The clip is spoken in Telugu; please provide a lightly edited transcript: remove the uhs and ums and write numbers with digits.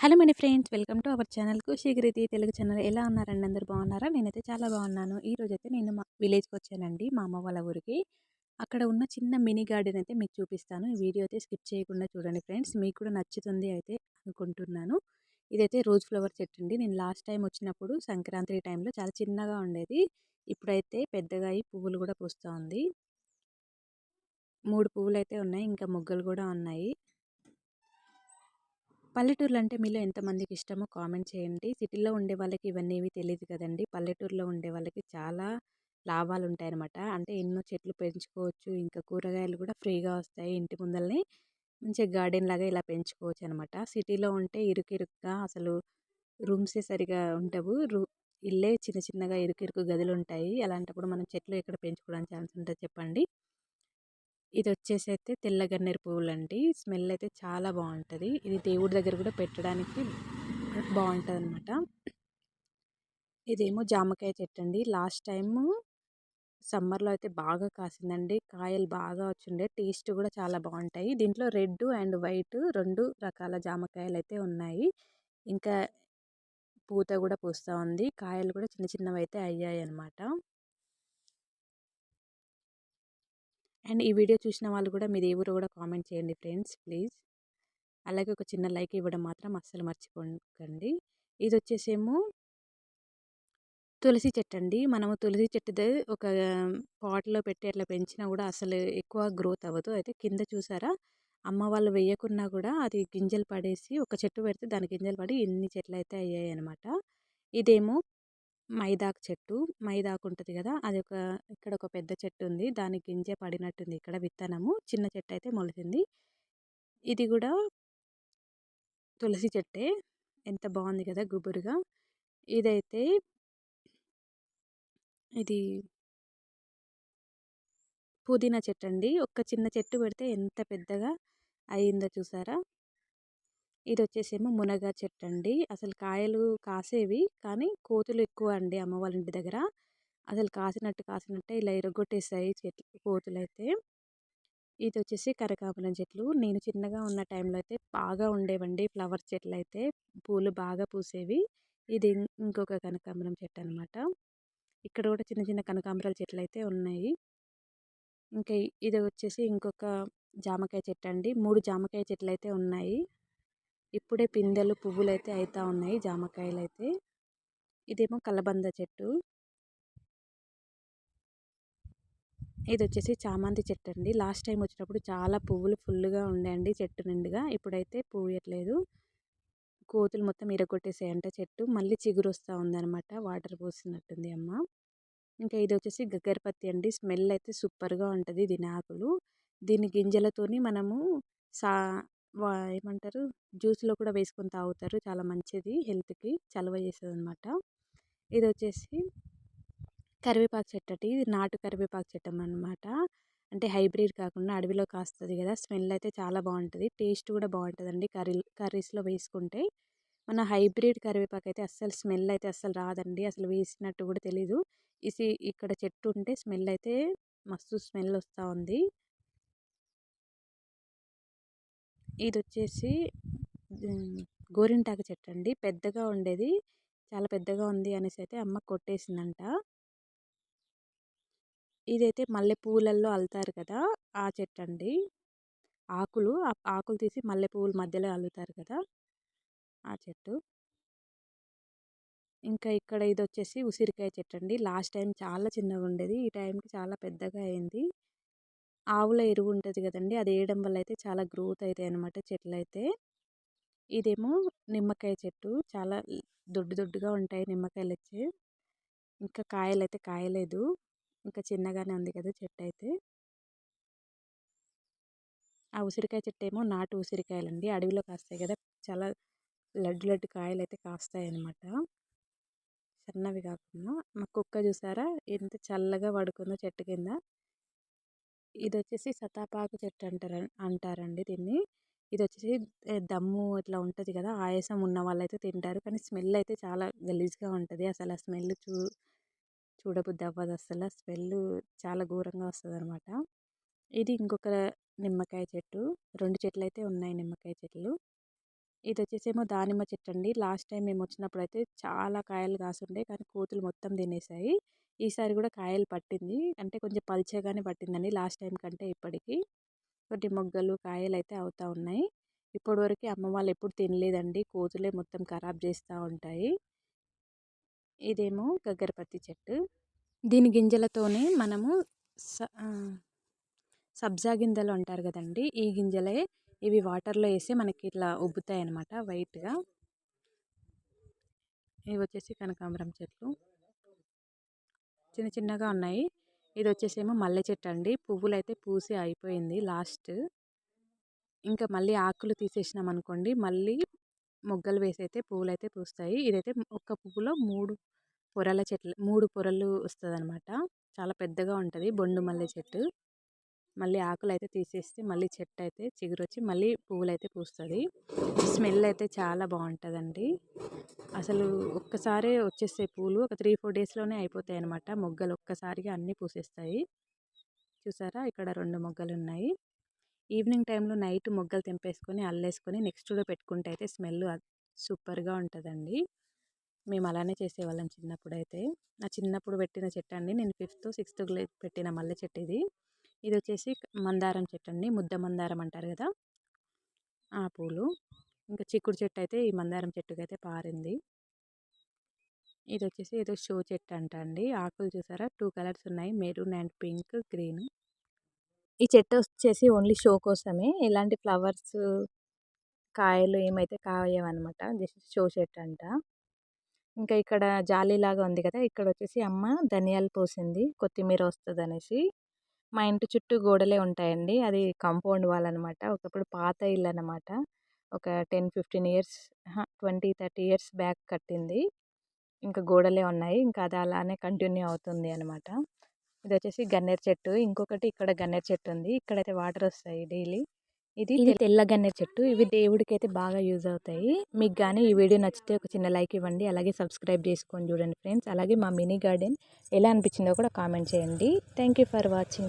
Hello many friends, welcome to our channel Khushikriti Telugu channel. ఎలా ఉన్నారండి? అందరూ బాగున్నారా? నేనైతే చాలా బాగున్నాను. ఈరోజైతే నేను మా విలేజ్కి వచ్చానండి, మా అమ్మ వాళ్ళ ఊరికి. అక్కడ ఉన్న చిన్న మినీ గార్డెన్ అయితే మీకు చూపిస్తాను. ఈ వీడియో అయితే స్కిప్ చేయకుండా చూడండి ఫ్రెండ్స్, మీకు కూడా నచ్చుతుంది అయితే అనుకుంటున్నాను. ఇదైతే రోజ్ ఫ్లవర్ చెట్టు అండి. నేను లాస్ట్ టైం వచ్చినప్పుడు సంక్రాంతి టైంలో చాలా చిన్నగా ఉండేది. ఇప్పుడైతే పెద్దగా అయి పువ్వులు కూడా పూస్తూ ఉంది. 3 పువ్వులు అయితే ఉన్నాయి, ఇంకా మొగ్గలు కూడా ఉన్నాయి. పల్లెటూర్లు అంటే మీలో ఎంతమందికి ఇష్టమో కామెంట్ చేయండి. సిటీలో ఉండే వాళ్ళకి ఇవన్నీ ఏవి తెలియదు కదండి. పల్లెటూరులో ఉండే వాళ్ళకి చాలా లాభాలు ఉంటాయన్నమాట. అంటే ఎన్నో చెట్లు పెంచుకోవచ్చు, ఇంకా కూరగాయలు కూడా ఫ్రీగా వస్తాయి. ఇంటి ముందల్ని మంచిగా గార్డెన్ లాగా ఇలా పెంచుకోవచ్చు అనమాట. సిటీలో ఉంటే ఇరుకిరుగ్గా అసలు రూమ్సే సరిగా ఉండవు. ఇల్లే చిన్న చిన్నగా ఇరుకిరుకు గదులు ఉంటాయి. అలాంటప్పుడు మనం చెట్లు ఎక్కడ పెంచుకోవడానికి ఛాన్స్ ఉంటుంది చెప్పండి. ఇదొచ్చేసి అయితే తెల్ల గన్నేరు పువ్వులండి. స్మెల్ అయితే చాలా బాగుంటుంది. ఇది దేవుడి దగ్గర కూడా పెట్టడానికి బాగుంటుందన్నమాట. ఇదేమో జామకాయ చెట్టు అండి. లాస్ట్ టైము సమ్మర్లో అయితే బాగా కాసిందండి. కాయలు బాగా వచ్చిండే, టేస్ట్ కూడా చాలా బాగుంటాయి. దీంట్లో రెడ్ అండ్ వైట్ 2 రకాల జామకాయలు అయితే ఉన్నాయి. ఇంకా పూత కూడా పూస్తూ ఉంది. కాయలు కూడా చిన్న చిన్నవి అయితే అయ్యాయి అనమాట. అండ్ ఈ వీడియో చూసిన వాళ్ళు కూడా మీది ఏ ఊరో కూడా కామెంట్ చేయండి ఫ్రెండ్స్ ప్లీజ్. అలాగే ఒక చిన్న లైక్ ఇవ్వడం మాత్రం అస్సలు మర్చిపోకండి. ఇది వచ్చేసేమో తులసి చెట్టు అండి. మనము తులసి చెట్టుది ఒక పాట్‌లో పెట్టి అట్లా పెంచినా కూడా అసలు ఎక్కువ గ్రోత్ అవ్వదు. అయితే కింద చూసారా, అమ్మ వాళ్ళు వేయకున్నా కూడా అది గింజలు పడేసి ఒక చెట్టు పెడితే దాని గింజలు పడి ఎన్ని చెట్లు అయితే అయ్యాయి అనమాట. ఇదేమో మైదాకు చెట్టు. మైదాకు ఉంటుంది కదా, అది ఇక్కడ ఒక పెద్ద చెట్టు ఉంది. దాని గింజ పడినట్టుంది ఇక్కడ విత్తనము. చిన్న చెట్టు అయితే మొలిచింది. ఇది కూడా తులసి చెట్టే. ఎంత బాగుంది కదా గుబురుగా. ఇదైతే ఇది పుదీనా చెట్టు అండి. ఒక చిన్న చెట్టు పెడితే ఎంత పెద్దగా అయిందో చూసారా. ఇది వచ్చేసేమో మునగ చెట్టు అండి. అసలు కాయలు కాసేవి, కానీ కోతులు ఎక్కువ అండి అమ్మ వాళ్ళ ఇంటి దగ్గర. అసలు కాసినట్టే ఇలా ఇరగొట్టేసాయి చెట్లు కోతులైతే. ఇది వచ్చేసి కనకాంబరం చెట్లు. నేను చిన్నగా ఉన్న టైంలో అయితే బాగా ఉండేవండి ఫ్లవర్ చెట్లు అయితే. పూలు బాగా పూసేవి. ఇది ఇంకొక కనకాంబరం చెట్టు అనమాట. ఇక్కడ కూడా చిన్న చిన్న కనకాంబరాల చెట్లు అయితే ఉన్నాయి. ఇంకా ఇది వచ్చేసి ఇంకొక జామకాయ చెట్టు అండి. 3 జామకాయ చెట్లు అయితే ఉన్నాయి. ఇప్పుడే పిందెలు పువ్వులు అయితే అవుతా ఉన్నాయి జామకాయలు అయితే. ఇదేమో కలబంద చెట్టు. ఇది వచ్చేసి చామంతి చెట్టు అండి. లాస్ట్ టైం వచ్చినప్పుడు చాలా పువ్వులు ఫుల్గా ఉండే చెట్టు నిండుగా. ఇప్పుడైతే పూయట్లేదు. కోతులు మొత్తం ఇరగొట్టేసాయంట చెట్టు. మళ్ళీ చిగురు వస్తూ ఉందన్నమాట. వాటర్ పోసినట్టుంది అమ్మ. ఇంకా ఇది వచ్చేసి గగ్గరపత్తి అండి. స్మెల్ అయితే సూపర్గా ఉంటుంది దీని ఆకులు. దీని గింజలతోని మనము సా ఏమంటారు, జ్యూస్లో కూడా వేసుకొని తాగుతారు. చాలా మంచిది హెల్త్కి, చలవ చేస్తుంది అనమాట. ఇది వచ్చేసి కరివేపాకు చెట్టు అండి. ఇది నాటు కరివేపాకు చెట్టు అనమాట. అంటే హైబ్రిడ్ కాకుండా అడవిలో కాస్తుంది కదా. స్మెల్ అయితే చాలా బాగుంటుంది, టేస్ట్ కూడా బాగుంటుందండి. కర్రీస్లో వేసుకుంటే. మన హైబ్రిడ్ కరివేపాకు అయితే అస్సలు స్మెల్ అయితే అస్సలు రాదండి. అసలు వేసినట్టు కూడా తెలీదు. ఇక్కడ చెట్టు ఉంటే స్మెల్ అయితే మస్తు స్మెల్ వస్తూ ఉంది. ఇది వచ్చేసి గోరింటాకు చెట్టు అండి. పెద్దగా ఉండేది, చాలా పెద్దగా ఉంది అనేసి అయితే అమ్మ కొట్టేసిందంట. ఇదైతే మల్లె పువ్వులలో అల్లుతారు కదా, ఆ చెట్టు అండి. ఆకులు తీసి మల్లె పువ్వుల మధ్యలో అల్లుతారు కదా, ఆ చెట్టు. ఇంకా ఇక్కడ ఇది వచ్చేసి ఉసిరికాయ చెట్టు అండి. లాస్ట్ టైం చాలా చిన్నగా ఉండేది, ఈ టైంకి చాలా పెద్దగా అయింది. ఆవుల ఎరువు ఉంటుంది కదండి, అది వేయడం వల్ల అయితే చాలా గ్రోత్ అవుతాయి అన్నమాట చెట్లు అయితే. ఇదేమో నిమ్మకాయ చెట్టు. చాలా దొడ్డుగా ఉంటాయి నిమ్మకాయలు వచ్చి. ఇంకా కాయలు అయితే కాయలేదు, ఇంకా చిన్నగానే ఉంది కదా చెట్టు అయితే. ఆ ఉసిరికాయ చెట్టు ఏమో నాటు ఉసిరికాయలండి, అడవిలో కాస్తాయి కదా. చాలా లడ్డు కాయలు అయితే కాస్తాయి అన్నమాట, సన్నవి కాకుండా. మా కుక్క చూసారా ఎంత చల్లగా పడుకుందో చెట్టు కింద. ఇది వచ్చేసి సతాపాకు చెట్టు అంటారండి దీన్ని. ఇది వచ్చేసి దమ్ము ఇట్లా ఉంటుంది కదా, ఆయాసం ఉన్న వాళ్ళైతే తింటారు. కానీ స్మెల్ అయితే చాలా గలీజ్గా ఉంటుంది. అసలు ఆ స్మెల్ చూడబుద్ధి అవ్వదు అసలు. స్మెల్ చాలా ఘోరంగా వస్తుంది అనమాట. ఇది ఇంకొక నిమ్మకాయ చెట్టు. 2 చెట్లు అయితే ఉన్నాయి నిమ్మకాయ చెట్లు. ఇది వచ్చేసేమో దానిమ్మ చెట్టు అండి. లాస్ట్ టైం మేము వచ్చినప్పుడు అయితే చాలా కాయలు కాసుండే, కానీ కోతులు మొత్తం తినేసాయి. ఈసారి కూడా కాయలు పట్టింది, అంటే కొంచెం పల్చగానే పట్టిందండి లాస్ట్ టైం కంటే ఇప్పటికి. కొన్ని మొగ్గలు కాయలు అయితే అవుతా ఉన్నాయి. ఇప్పటివరకు అమ్మ వాళ్ళు ఎప్పుడు తినలేదండి, కోతులే మొత్తం ఖరాబ్ చేస్తూ ఉంటాయి. ఇదేమో గగ్గరపత్తి చెట్టు. దీని గింజలతోనే మనము సబ్జా గింజలు అంటారు కదండి, ఈ గింజలే ఇవి వాటర్లో వేసి మనకి ఇట్లా ఉబ్బుతాయి అన్నమాట వైట్గా. ఇవి వచ్చేసి కనకాంబరం చెట్లు చిన్న చిన్నగా ఉన్నాయి. ఇది వచ్చేసేమో మల్లె చెట్టు అండి. పువ్వులు అయితే పూసి అయిపోయింది లాస్ట్. ఇంకా మళ్ళీ ఆకులు తీసేసినాం అనుకోండి, మళ్ళీ మొగ్గలు వేసి అయితే పువ్వులు అయితే పూస్తాయి. ఇదైతే ఒక్క పువ్వులో 3 పొరల చెట్లు, 3 పొరలు వస్తుంది అనమాట. చాలా పెద్దగా ఉంటుంది బొండు మల్లె చెట్టు. మళ్ళీ ఆకులు అయితే తీసేస్తే మళ్ళీ చెట్టు అయితే చిగురొచ్చి మళ్ళీ పువ్వులు అయితే పూస్తుంది. స్మెల్ అయితే చాలా బాగుంటుందండి. అసలు ఒక్కసారే వచ్చేస్తాయి పూలు, ఒక 3-4 డేస్లోనే అయిపోతాయి అనమాట. మొగ్గలు ఒక్కసారిగా అన్నీ పూసేస్తాయి. చూసారా, ఇక్కడ 2 మొగ్గలు ఉన్నాయి. ఈవినింగ్ టైంలో నైట్ మొగ్గలు తెంపేసుకొని అల్లేసుకొని నెక్స్ట్ డే పెట్టుకుంటే అయితే స్మెల్ సూపర్గా ఉంటుందండి. మేము అలానే చేసేవాళ్ళం చిన్నప్పుడు అయితే. నా చిన్నప్పుడు పెట్టిన చెట్టు అండి, నేను 5th 6th పెట్టిన మల్లె చెట్టు ఇది. ఇది వచ్చేసి మందారం చెట్టు అండి, ముద్ద మందారం అంటారు కదా ఆ పూలు. ఇంకా చిక్కుడు చెట్టు అయితే ఈ మందారం చెట్టుకి అయితే పారింది. ఇది వచ్చేసి ఏదో షో చెట్టు అంట అండి. ఆకులు చూసారా, 2 కలర్స్ ఉన్నాయి, మెరూన్ అండ్ పింక్, గ్రీన్. ఈ చెట్టు వచ్చేసి ఓన్లీ షో కోసమే, ఇలాంటి ఫ్లవర్స్ కాయలు ఏమైతే కాయవన్నమాట, జస్ట్ షో చెట్టు అంట. ఇంకా ఇక్కడ జాలీలాగా ఉంది కదా, ఇక్కడ వచ్చేసి అమ్మ ధనియాలు పోసింది, కొత్తిమీర వస్తుంది అనేసి. మా ఇంటి చుట్టూ గోడలే ఉంటాయండి, అది కాంపౌండ్ వాల్ అనమాట. ఒకప్పుడు పాత ఇల్లు అనమాట, ఒక 10-15 ఇయర్స్ 20-30 ఇయర్స్ బ్యాక్ కట్టింది. ఇంకా గోడలే ఉన్నాయి, ఇంకా అది అలానే కంటిన్యూ అవుతుంది అనమాట. ఇది వచ్చేసి గన్నేరు చెట్టు. ఇంకొకటి ఇక్కడ గన్నేరు చెట్టు ఉంది, ఇక్కడైతే వాటర్ వస్తాయి డైలీ. ఇది తెల్ల గన్నేరు చెట్టు. ఇవి దేవుడికి అయితే బాగా యూజ్ అవుతాయి. మీకు కానీ ఈ వీడియో నచ్చితే ఒక చిన్న లైక్ ఇవ్వండి, అలాగే సబ్స్క్రైబ్ చేసుకొని చూడండి ఫ్రెండ్స్. అలాగే మా మినీ గార్డెన్ ఎలా అనిపించిందో కూడా కామెంట్ చేయండి. Thank you for watching.